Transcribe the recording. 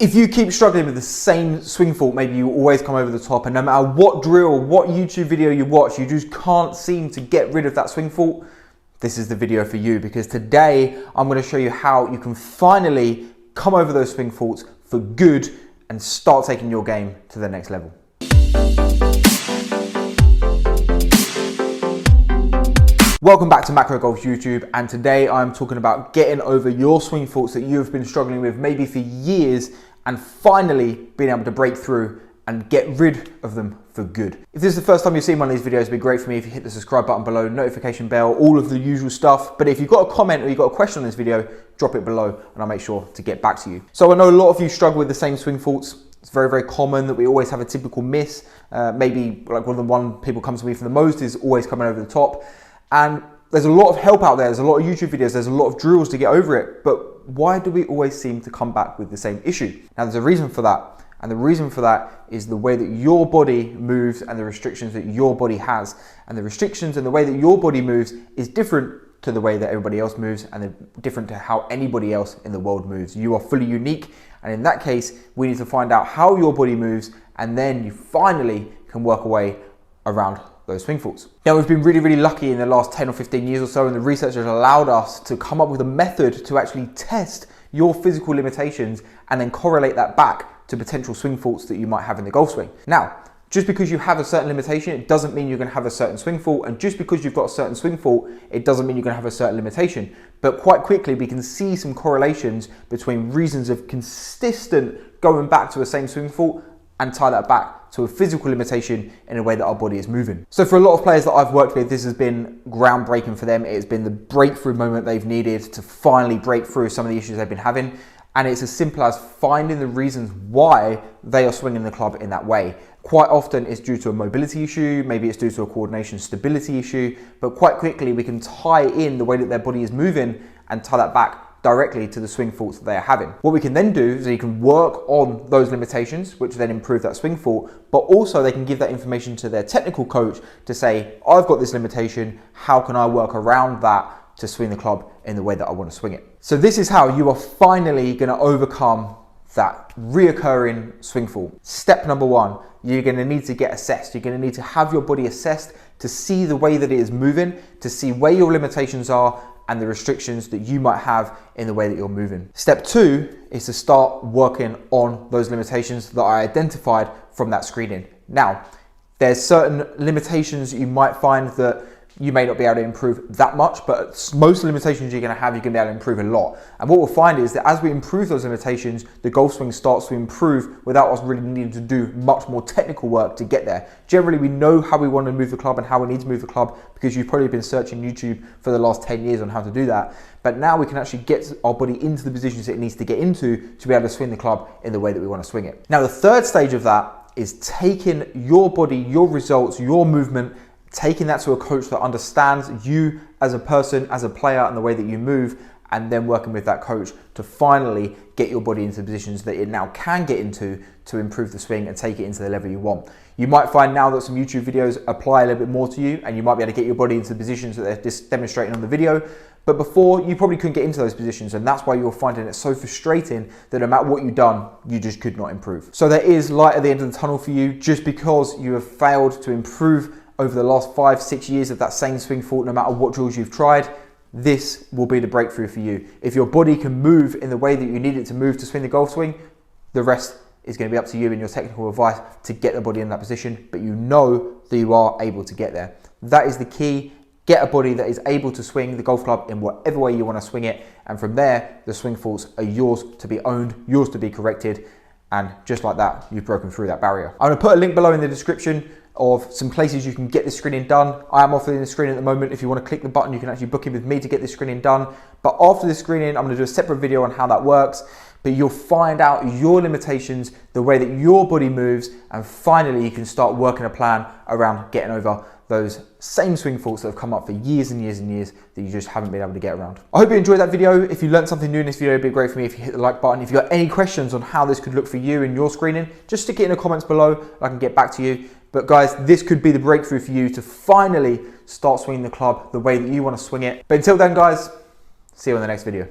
If you keep struggling with the same swing fault, maybe you always come over the top, and no matter what drill, what YouTube video you watch, you just can't seem to get rid of that swing fault, this is the video for you, because today I'm going to show you how you can finally come over those swing faults for good and start taking your game to the next level. Welcome back to Macro Golf YouTube, and today I'm talking about getting over your swing faults that you have been struggling with maybe for years and finally being able to break through and get rid of them for good. If this is the first time you've seen one of these videos, it'd be great for me if you hit the subscribe button below, notification bell, all of the usual stuff. But if you've got a comment or you've got a question on this video, drop it below and I'll make sure to get back to you. So I know a lot of you struggle with the same swing faults. It's very, very common that we always have a typical miss. Maybe like one people come to me for the most is always coming over the top. And there's a lot of help out there, there's a lot of YouTube videos, there's a lot of drills to get over it, but why do we always seem to come back with the same issue? Now there's a reason for that, and the reason for that is the way that your body moves and the restrictions that your body has. And the restrictions and the way that your body moves is different to the way that everybody else moves, and different to how anybody else in the world moves. You are fully unique, and in that case, we need to find out how your body moves, and then you finally can work a way around those swing faults. Now we've been really, really lucky in the last 10 or 15 years or so, and the research has allowed us to come up with a method to actually test your physical limitations and then correlate that back to potential swing faults that you might have in the golf swing. Now, just because you have a certain limitation, it doesn't mean you're going to have a certain swing fault, and just because you've got a certain swing fault, it doesn't mean you're going to have a certain limitation. But quite quickly, we can see some correlations between reasons of consistent going back to a same swing fault and tie that back to a physical limitation in a way that our body is moving. So for a lot of players that I've worked with, this has been groundbreaking for them. It has been the breakthrough moment they've needed to finally break through some of the issues they've been having. And it's as simple as finding the reasons why they are swinging the club in that way. Quite often it's due to a mobility issue, maybe it's due to a coordination stability issue, but quite quickly we can tie in the way that their body is moving and tie that back directly to the swing faults that they are having. What we can then do is you can work on those limitations, which then improve that swing fault, but also they can give that information to their technical coach to say, I've got this limitation, how can I work around that to swing the club in the way that I want to swing it? So this is how you are finally going to overcome that reoccurring swing fault. Step number one, you're going to need to get assessed. You're going to need to have your body assessed to see the way that it is moving, to see where your limitations are and the restrictions that you might have in the way that you're moving. Step two is to start working on those limitations that I identified from that screening. Now, there's certain limitations that you might find that you may not be able to improve that much, but most limitations you're going to be able to improve a lot. And what we'll find is that as we improve those limitations, the golf swing starts to improve without us really needing to do much more technical work to get there. Generally, we know how we want to move the club and how we need to move the club because you've probably been searching YouTube for the last 10 years on how to do that. But now we can actually get our body into the positions it needs to get into to be able to swing the club in the way that we want to swing it. Now, the third stage of that is taking your body, your results, your movement, taking that to a coach that understands you as a person, as a player, and the way that you move, and then working with that coach to finally get your body into positions that it now can get into to improve the swing and take it into the level you want. You might find now that some YouTube videos apply a little bit more to you, and you might be able to get your body into the positions that they're just demonstrating on the video. But before, you probably couldn't get into those positions, and that's why you're finding it so frustrating that no matter what you've done, you just could not improve. So there is light at the end of the tunnel for you. Just because you have failed to improve over the last 5-6 years of that same swing fault, no matter what drills you've tried, this will be the breakthrough for you. If your body can move in the way that you need it to move to swing the golf swing, the rest is going to be up to you and your technical advice to get the body in that position, but you know that you are able to get there. That is the key. Get a body that is able to swing the golf club in whatever way you want to swing it, and from there, the swing faults are yours to be owned, yours to be corrected, and just like that, you've broken through that barrier. I'm going to put a link below in the description of some places you can get this screening done. I am offering the screening at the moment. If you want to click the button, you can actually book in with me to get this screening done. But after the screening, I'm going to do a separate video on how that works. But you'll find out your limitations, the way that your body moves, and finally you can start working a plan around getting over those same swing faults that have come up for years and years and years that you just haven't been able to get around. I hope you enjoyed that video. If you learned something new in this video, it'd be great for me if you hit the like button. If you've got any questions on how this could look for you in your screening, just stick it in the comments below and I can get back to you. But guys, this could be the breakthrough for you to finally start swinging the club the way that you want to swing it. But until then guys, see you in the next video.